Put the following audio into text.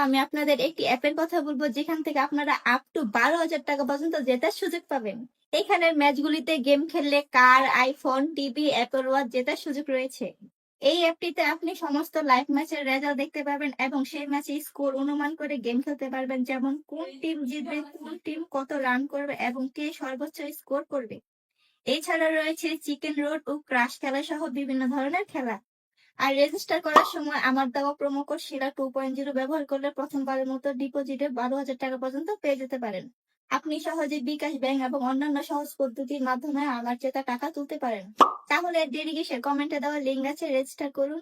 আমি আপনাদের একটি অ্যাপের কথা বলবো যেখান থেকে আপনারা আপ টু 12,000 টাকা পর্যন্ত জেতার সুযোগ পাবেন। এখানের ম্যাচগুলিতে গেম খেললে কার, আইফোন, টিভি, অ্যাপল ওয়াচ জেতার সুযোগ রয়েছে। এই অ্যাপটিতে আপনি সমস্ত লাইভ ম্যাচের রেজাল্ট দেখতে পাবেন এবং সেই ম্যাচে স্কোর অনুমান করে গেম খেলতে পারবেন, যেমন কোন টিম জিতবে, কোন টিম কত রান করবে এবং কে সর্বোচ্চ স্কোর করবে। এছাড়া রয়েছে চিকেন রোড ও ক্রাশ খেলা সহ বিভিন্ন ধরনের খেলা। আর রেজিস্টার করার সময় আমার দেওয়া প্রোমো কোড শিলা 2.0 ব্যবহার করলে প্রথমবারের মতো ডিপোজিটে 12,000 টাকা পর্যন্ত পেয়ে যেতে পারেন। আপনি সহজে বিকাশ ব্যাংক এবং অন্যান্য সহজ পদ্ধতির মাধ্যমে আমার জেতা টাকা তুলতে পারেন। তাহলে আর দেরি কিসের? কমেন্টে দেওয়া লিঙ্ক আছে, রেজিস্টার করুন।